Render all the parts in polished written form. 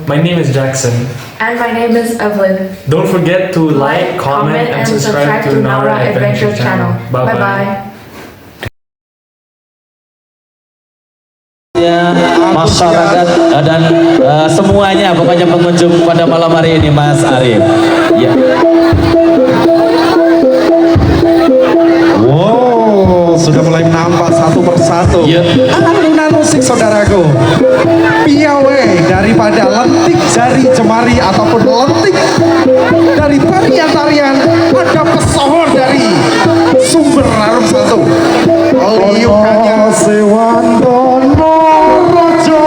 My name is Jackson. And my name is Evelyn. Don't forget to like, comment, and subscribe to Nara Adventure Channel. Bye-bye. Masyarakat dan semuanya, pokoknya pengunjung pada malam hari ini, Mas Arif. Ya. Wow, sudah mulai nampak satu persatu. Ya. Alunan musik saudaraku. Piawe daripada lentik jari jemari ataupun lentik dari tarian-tarian, ada pesohor dari sumber Harum Satu. Liukannya Sewandono Rojo.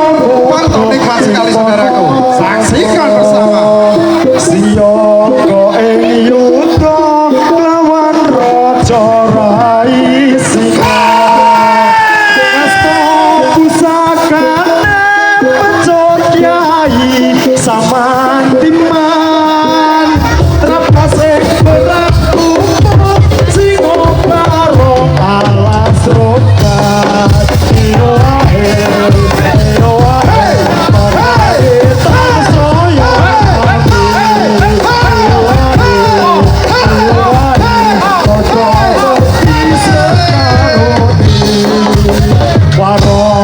Mantap, nikmat sekali saudaraku. Saksikan bersama. Siyogo ing yuda lawan Rojo Rai Singa. Asto pusakane pecut kyai samandiman. Trapase berlaku singo barong alas rokat. Iyo air, iyo air, parahe tasoya. Waro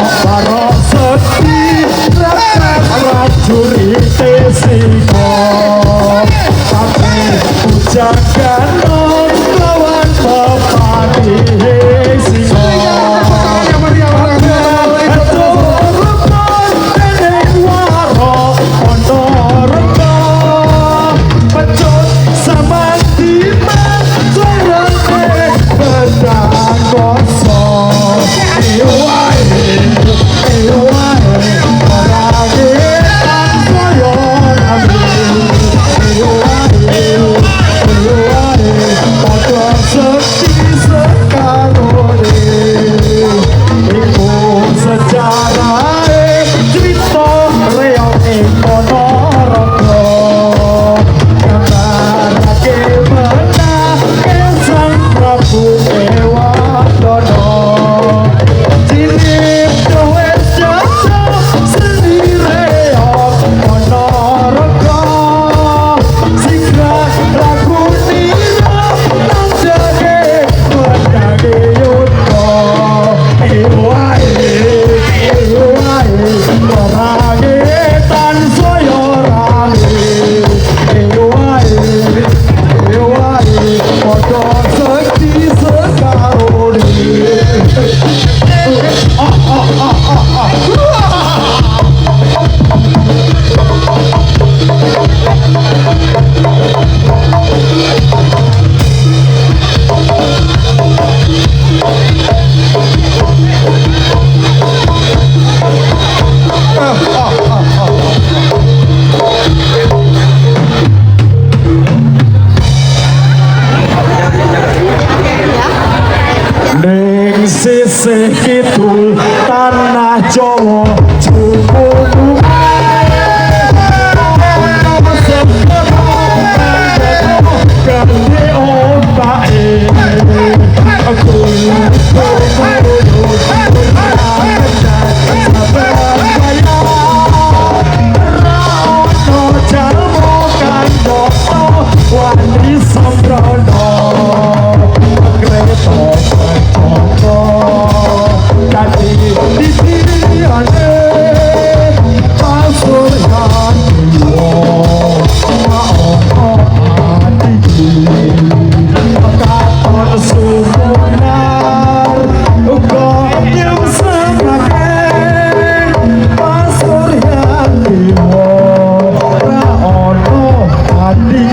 sepi prajurit siko tapi ujagan lawan pepati siko waro ponorogo pecut sama diman sorone pedang kosong ning sisih kidul tanah Jawa cukup gede ombake aku wani sembrono kereta kocok dadi dipilihane pasuryan yo maono ati katon sumunar uga yang semakin pasuryan yo ora ono ati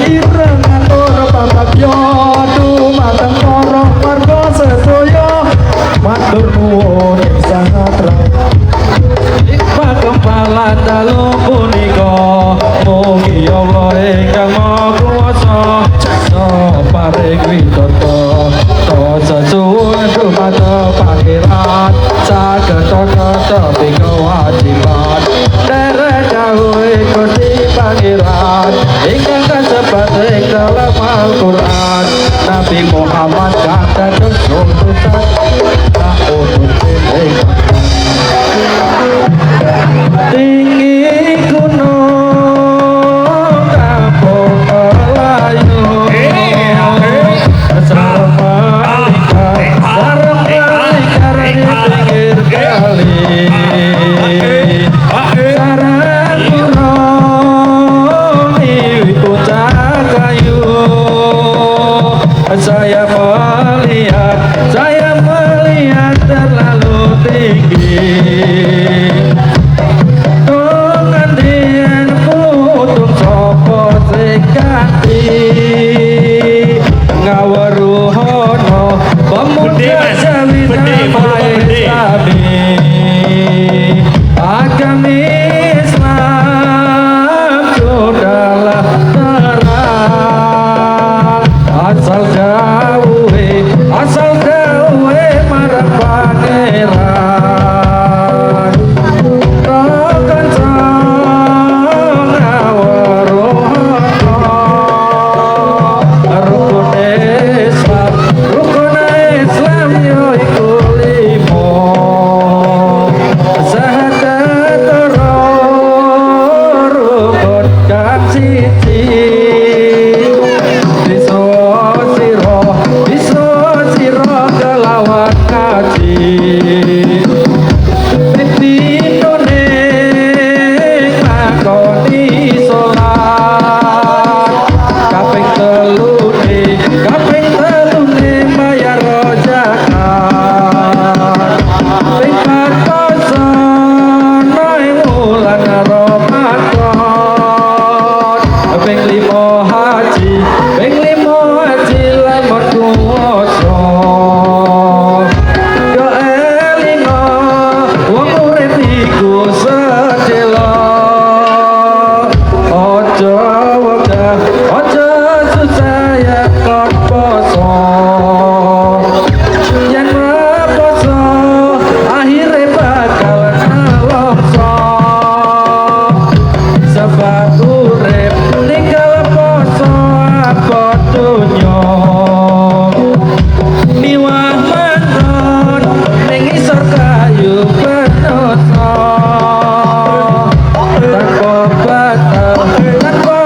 ireng atur pambagyo dumateng para warga sedaya matur nuwun sangat pakempalan dalu punika mugi Allah ingkang maha kuwasa paring widata sesuwun dumateng pangeran saged tata kewajiban derek dawuhe Gusti Pangeran ingkang kasebat ing dalam Al-Qur'an Nabi Muhammad kang dados utusan tak utusin ing tinggi gunung kampung Melayu sareng malika di pinggir kali sareng burung di puncak kayu saya melihat terlalu tinggi Dongandian putung sopo sekati ngawaruhono pemuda jawina maesami agama Islam sudahlah terang asal jauhe marang pangeran rokan rukun Islam yoiku limo sahadat rukun kang siji bisa siro kelawan kaji Pititone makoni sholat kaping telune bayar zakat ping poso noe wulan Ramadan ping 5 haji lamun kuwasa yo elingo wong urip iku sedhela aja wegah aja susah ya kon poso yen ora poso akhire bakal nelongso sebab urip ninggal poso apa donya miwah manggon ning isor kayu penoso tanpa batal tanpa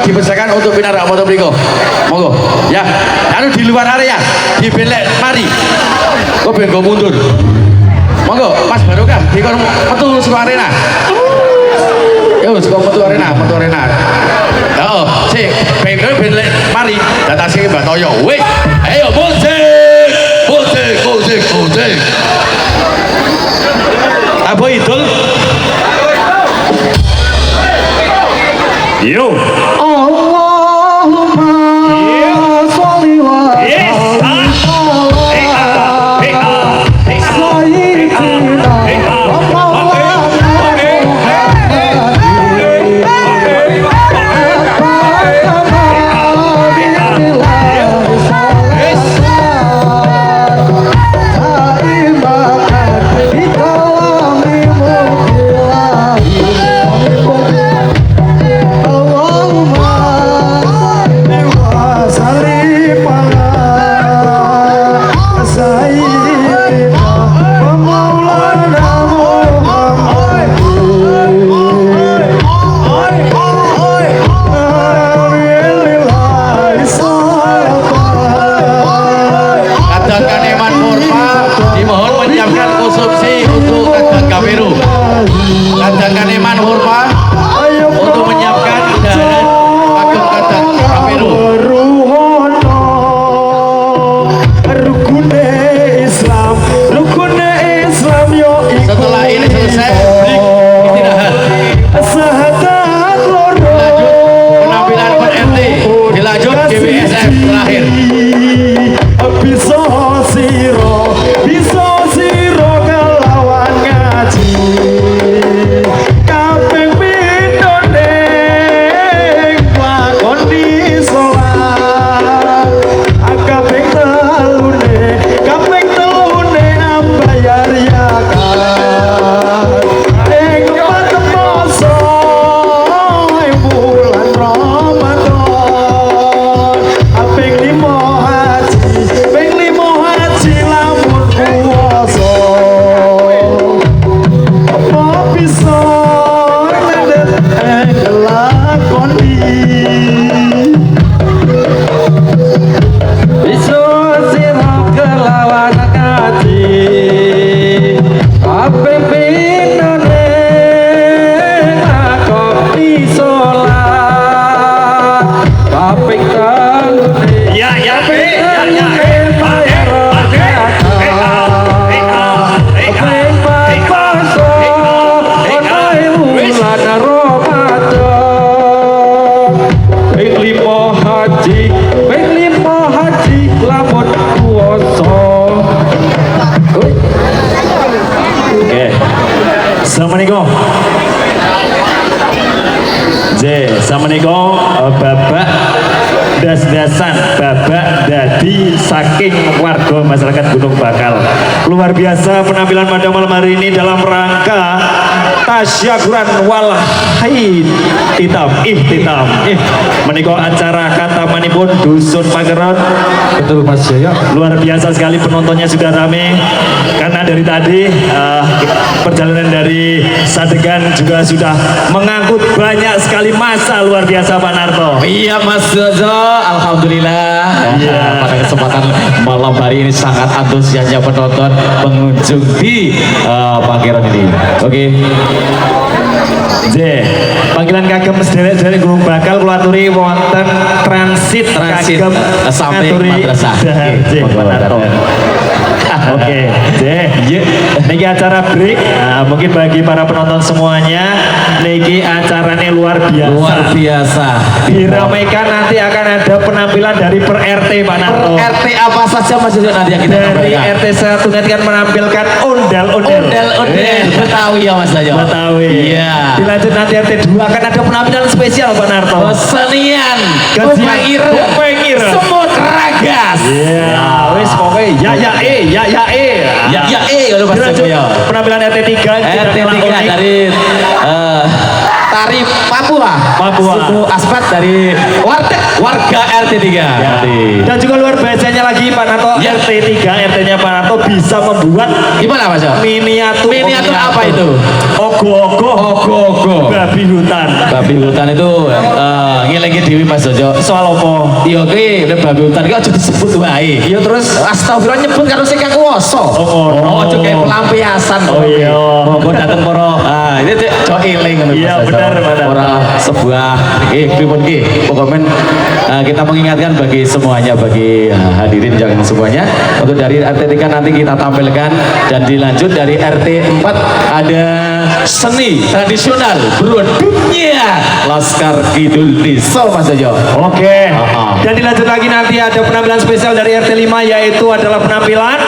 dipersilakan untuk pinarak foto berikut. Monggo ya, anu di luar area di belek mari kok ben go mundur. Monggo Mas Barokah dikon metu saka arena. Yo saka metu arena. Oh, sik ben mari datasi Mbak Toyo. Wis, ayo musik. Apa idul? Yo. Allahumma sholli wa sallim Assalamualaikum. Assalamualaikum. Bapak das-dasan babak dadi saking warga masyarakat Gunung Bakal. Luar biasa penampilan pada malam hari ini dalam rangka tasyakuran wal ihtitam menika acara katamanipun Dusun Mageron. Betul Mas Jaya. Luar biasa sekali, penontonnya sudah rame karena dari tadi perjalanan dari Sadegan juga sudah mengangkut banyak sekali massa. Luar biasa Pak Narto. Iya Mas Jojo, alhamdulillah. Pada kesempatan malam hari ini sangat antusiasnya penonton pengunjung di Pangeran ini. Oke. Panggilan kagem sederek-sederek Gunung Bakal kula aturi wonten transit kagem sampai madrasah. Pak Narto. Oke, niki acara break. Nah, mungkin bagi para penonton semuanya, niki acaranya luar biasa. Luar biasa. Diramaikan nanti akan ada penampilan penampilan dari per RT Pak Narto. RT apa saja Mas Jojo nanti yang kita Dari tampilkan? RT 1 nanti kan menampilkan ondel-ondel. Ondel-ondel Betawi ya Mas Jojo. Betawi. Iya. Dilanjut nanti RT 2 akan ada penampilan spesial Pak Narto. Kesenian Kajian Kupeng Ireng Semut Ragas. Iya, wis pokoknya ya kalau Mas Dilanjut Jojo. penampilan RT 3 RT 3 dari Tari Papua. Suku Aspat dari warga RT 3. Dan juga luar biasanya lagi Pak Narto, Ya. RT 3 RT-nya Pak Narto bisa membuat Gimana Mas Jojo? miniatur. Miniatur apa itu? Ogo-ogo babi hutan. Babi hutan itu ngelengi dewi Mas Jojo. Soal apa? Iya ki, babi hutan ki aja disebut wae. Iya terus astagfirullah nyebut karo sing kuwasa. Oh, aja kayak pelampiasan. Oh iya. Monggo dateng para ini cok eling ngono Iya, Mas Jojo. benar. Ora sebuah pripun ki. Pokoknya kita mengingatkan bagi semuanya, bagi hadirin jangan semuanya, untuk dari RT 3 nanti kita tampilkan, dan dilanjut dari RT 4 ada seni tradisional berdunia Laskar Kidul Desa Mas Jojo. Oke. Ah. Dan dilanjut lagi nanti ada penampilan spesial dari RT 5 yaitu adalah penampilan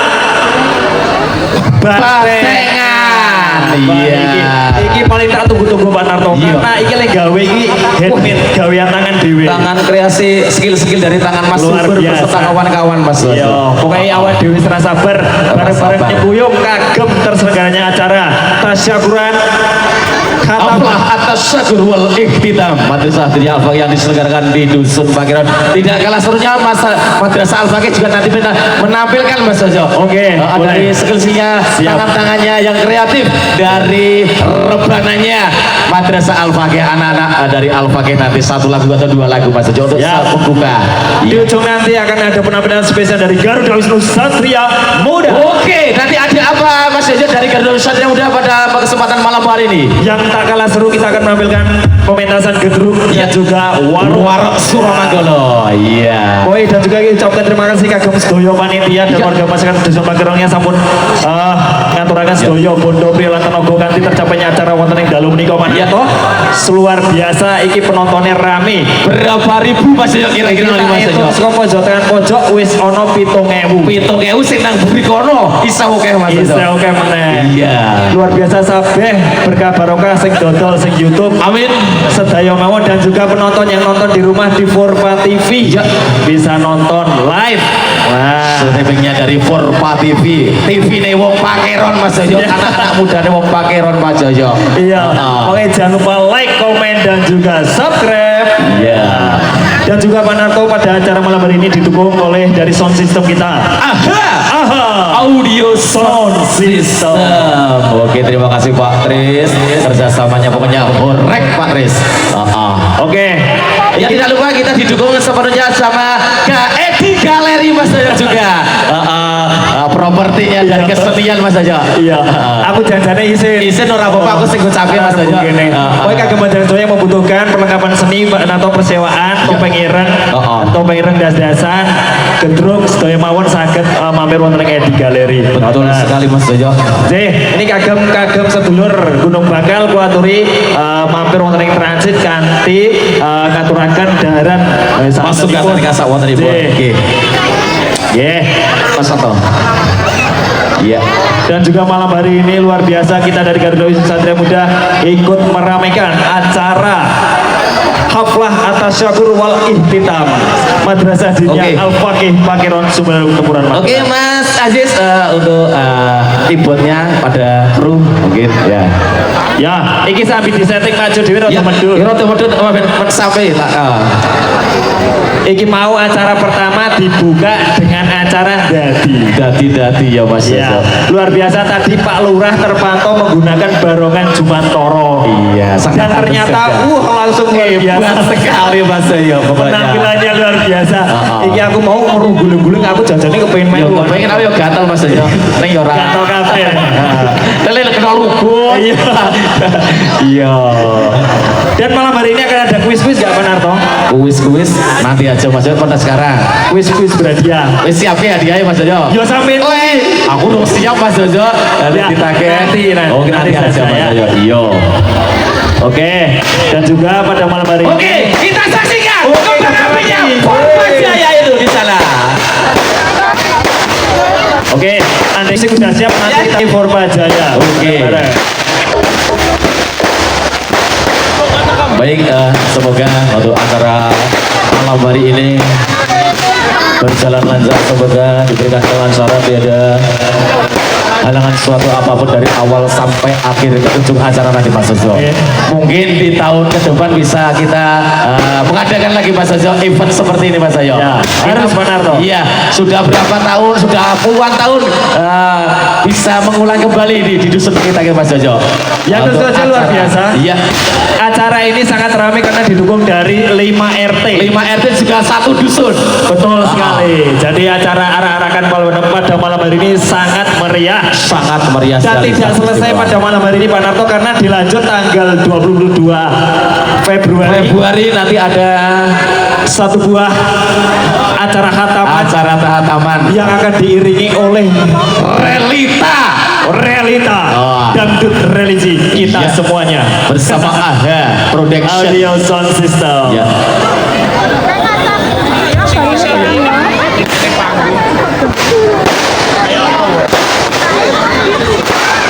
Batengan. Iya. Iki paling tak tunggu-tunggu Pak Narto. Iya. Karena iki lek gawe iki handmade, gawean tangan dhewe. Tangan kreasi skill-skill dari tangan Mas Luar Subur biasa. beserta kawan-kawan Mas Jojo. Iya, pokoknya awal dewi serasa sabar, bareng-bareng sabar. nyebuyung kagem terselenggaranya acara tasyakuran khatam Apalah atas syakur wal ikhtitam Madrasah Dunia Al-Faqih yang diselenggarakan di Dusun Pakiran. Tidak kalah serunya Madrasah Al-Faqih juga nanti menampilkan Mas Jojo. Oke, dari boleh. skill-skillnya, Siap. tangan-tangannya yang kreatif, dari rebananya Madrasah Al-Faqih, anak-anak dari Al-Faqih nanti satu lagu atau dua lagu Mas Jojo untuk Ya. membuka. Di ujung nanti akan ada penampilan spesial dari Garuda Wisnu Satria Muda. Oke, nanti ada apa Mas Jojo dari Garuda Satria Muda pada kesempatan malam hari ini? Yang tak kalah seru kita akan menampilkan pementasan gedruk Ya. dan juga warung. Suramagolo. Iya. Boy dan juga kita ucapkan terima kasih kagem sedoyo panitia dan Ya. warga pasukan Dusun Pagerongnya sampun ngaturaken sedoyo bondo prilan tenaga kanthi tercapainya acara wonten ing dalu menika Pak Ya. Narto. Luar biasa iki penontonnya rame. Berapa ribu Mas Jojo kira-kira Mas Kita Jojo? itu saka pojok tekan pojok wis ana 7.000. 7.000 sing nang buri kono isa oke Mas Jojo. Bisa oke meneh. Iya. Luar biasa sabeh berkah barokah sing dodol sing YouTube. Amin. Sedaya mawon dan juga penonton yang nonton di rumah di Forpa TV Ya. bisa nonton live. Wah. Streamingnya dari Forpa TV. TV ne wong Pakeron Mas Jojo. Iya. Anak-anak muda ne wong Pakeron Mas Jojo. Iya. Ah. Oke jangan lupa like, komen dan juga subscribe. Iya. Dan juga Pak Narto pada acara malam hari ini didukung oleh dari sound system kita. Aha. Aha. Audio Sound System. Oke, terima kasih Pak Tris. Kerjasamanya pokoknya horek Pak Tris. Oke. Ya tidak lupa kita didukung sepenuhnya sama Edi Galeri Mas Jojo juga. Propertinya dan kesenian Mas Jojo. Iya. Aku janjane isin. Isin ora apa-apa, aku sing ngucapke Mas Jojo. Kowe kagem Banjarjo yang membutuhkan perlengkapan seni atau persewaan topeng ireng, topeng ireng das-dasan, gedruk sedaya mawon saged mampir wonten ing Edi Galeri. Betul sekali Mas Jojo. Ini kagem sedulur Gunung Bakal kuaturi mampir wonten ing transit kanthi ngaturaken daharan Masuk ke kasa wonten ibu. Oke. Nggih. Mas Soto. Iya. Dan juga malam hari ini luar biasa kita dari Garuda Wisnu Satria Muda ikut meramaikan acara haflah atas syakur wal ihtitam Madrasah Dinia Oke. Al-Faqih Pakiron Sumber Kemuran. Oke Mas Aziz untuk keyboardnya pada kru mungkin ya. Ya, iki sambil disetting maju dhewe rada medhun. Kira medhun sampai lah. Iki mau acara pertama dibuka dengan acara Dadi ya Mas Ya, Jojo. luar biasa tadi Pak Lurah terpantau menggunakan barongan Jumantoro. Iya, Dan sangat ternyata langsung luar biasa hebat sekali Mas Jojo pokoknya. penampilannya luar biasa. Iki aku mau meruh guling-guling aku jajane kepengin main. Yo pengen apa yo gatel Mas Jojo. Ning yo ora. Gatel kabeh. Tele kena lugu. Iya. Iya. Dan malam hari ini akan ada kuis-kuis gak Pak Narto? Kuis nanti aja Mas Jojo pada sekarang. Kuis-kuis berhadiah. Wis siap ya hadiahnya Mas Jojo. Yo sampein. Aku udah siap Mas Jojo. Nanti Ya, ditake. nanti Oh nanti aja saja Mas ya. Jojo. Iya. Oke. Dan juga pada malam hari ini Oke, kita saksikan Oke, kemenangannya kita Forpa saksikan. Jaya musik udah siap nanti kita Forma Jaya. Oke. Baik, semoga untuk acara malam hari ini berjalan lancar, semoga diberikan kelancaran, tiada halangan suatu apapun dari awal sampai akhir ke ujung acara nanti Mas Jojo. Mungkin di tahun ke depan bisa kita mengadakan lagi Mas Jojo event seperti ini Mas Jojo. Ya, harus benar toh. Iya, sudah berapa tahun, sudah puluhan tahun bisa mengulang kembali di dusun kita Mas Jojo. Yang Untuk saja luar acara- biasa. Iya. Acara ini sangat ramai karena didukung dari 5 RT. 5 RT juga satu dusun. Betul sekali. Jadi acara arak-arakan pada malam hari ini sangat meriah. Sangat meriah Dan sekali. tidak selesai pada malam hari ini Pak Narto karena dilanjut tanggal 22 Februari Februari nanti ada satu buah acara khataman acara tahataman yang akan diiringi oleh Relita Oh. dangdut religi kita Iya. semuanya bersama AHA Production. audio sound system. Ya.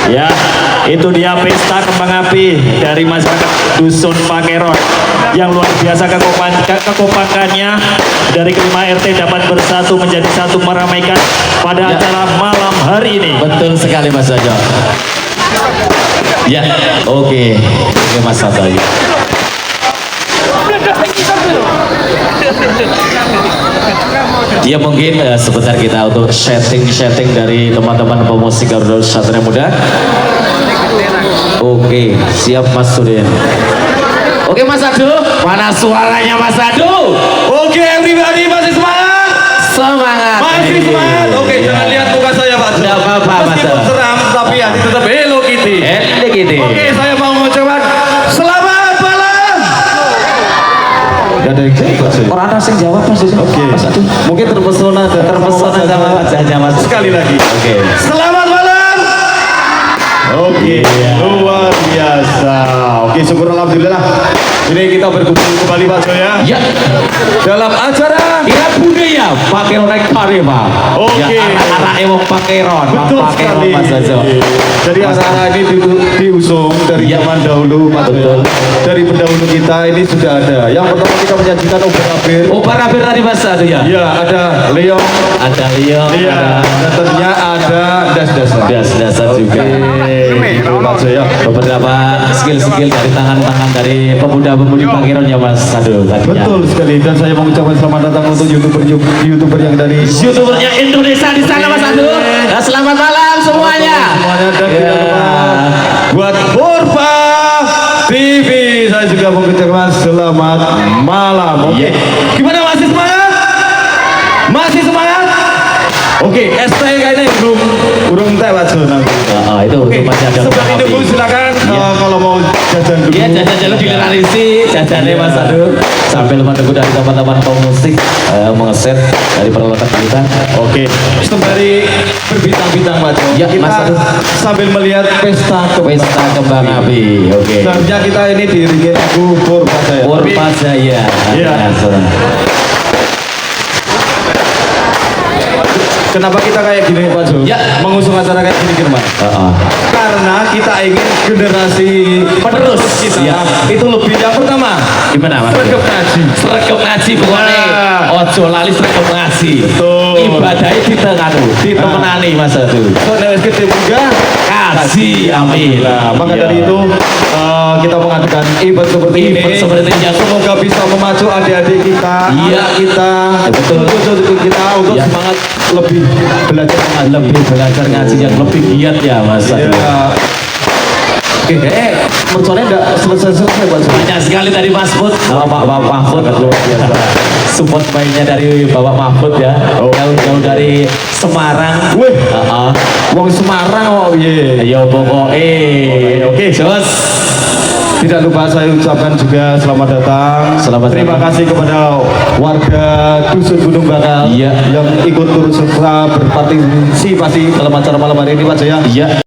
Ya, itu dia pesta kembang api dari masyarakat Dusun Pakeron yang luar biasa kekompakannya dari kelima RT dapat bersatu menjadi satu meramaikan pada Ya. acara malam hari ini. Betul sekali Mas Jojo. Ya, oke. Oke Mas Jojo. Ya mungkin sebentar kita untuk setting dari teman-teman pemusik Garuda Satria Muda. Oke, siap Mas Sudin. Oke Mas Adu, mana suaranya Mas Adu? Oke, everybody masih semangat? Semangat. Masih semangat. Oke, jangan lihat muka saya, Pak. Tidak apa-apa, Mas. Meskipun seram, tapi hati tetap Hello Kitty. Enak ini. Oke, saya mau mengucapkan selamat malam. Gak ada yang jawab, Mas. Orang asing jawab Mas. Oke. Mas Adu. Mungkin terpesona Sama wajahnya Mas. Sekali lagi. Oke. Selamat malam. Oke, luar biasa. Oke, syukur alhamdulillah. Ini kita berkumpul kembali Pak Joya Ya. dalam acara. Ya budaya Pakeron Karima. Oke. Ya anak-anak ewok Pakeron. Betul Pakeron sekali. Mas Jojo. Jadi acara ini diusung dari Ya. zaman dahulu, Pak Betul. Joya. Dari pendahulu kita ini sudah ada. Yang pertama kita menyajikan obat-abir. Obar-abir tadi Mas Adu ya. Ya, ada Leong. Ada Leo. Iya, dan tentunya ada das-dasan. Dasar juga. Itu Pak Joya. Beberapa skill-skill dari tangan-tangan dari pemuda-pemudi Pakeron ya Mas Adu tadinya. Betul sekali, dan saya mengucapkan selamat datang untuk youtuber yang dari YouTubernya Indonesia di sana Mas Adu. Nah, selamat malam semuanya. semuanya, dan Ya. tidak lupa buat Purba TV saya juga mengucapkan selamat malam. Oke, Iya. gimana, masih semangat? Masih semangat? Oke, es teh kayaknya belum teh Pak Jo nanti. Itu Oke, masih ada sebelah ini Bu, silakan kalau mau jajan dulu. Iya, jajan-jajan dilarisi, jajannya Mas Adu sambil menunggu dari teman-teman pemusik mengeset dari peralatan kita. Oke, sembari berbintang-bintang Pak Jo, Ya, kita Mas Adu. sambil melihat pesta Pesta kembang api, oke. Sebenarnya kita ini diiringi lagu Purba Jaya. Purba Jaya. Iya. Kenapa kita kayak gini Pak Jo? Ya. Mengusung acara kayak gini Mas. Karena kita ingin generasi Penerus. kita Ya. itu lebih, yang pertama Gimana Mas? sregep ngaji. Sregep ngaji pokoknya. Nah. Ojo lali sregep ngaji. Betul. Ibadahnya ditemenani Mas Adu. Soalnya kita juga Kaji, amin. Nah, maka Iya. dari itu kita mengadakan event seperti ini. Event seperti ini yang Semoga bisa memacu adik-adik kita, Iya. anak kita, Ya, betul. cucu-cucu kita untuk Iya. semangat lebih belajar ngaji. Lebih belajar ngaji yang lebih giat ya Mas Adu. Ya. Oke, merconnya enggak selesai-selesai Pak Jo. Banyak sekali dari Mas Mahfud, Bapak Mahfud support mainnya dari Bapak Mahfud ya, jauh-jauh dari Semarang. Wih, Heeh. wong Semarang oh iya. Ayo pokoknya. Oke. Jos. Tidak lupa saya ucapkan juga selamat datang. Selamat Terima datang. kasih kepada warga Dusun Gunung Bakal Iya. yang ikut turut serta berpartisipasi dalam acara malam hari ini Pak Jaya. Iya.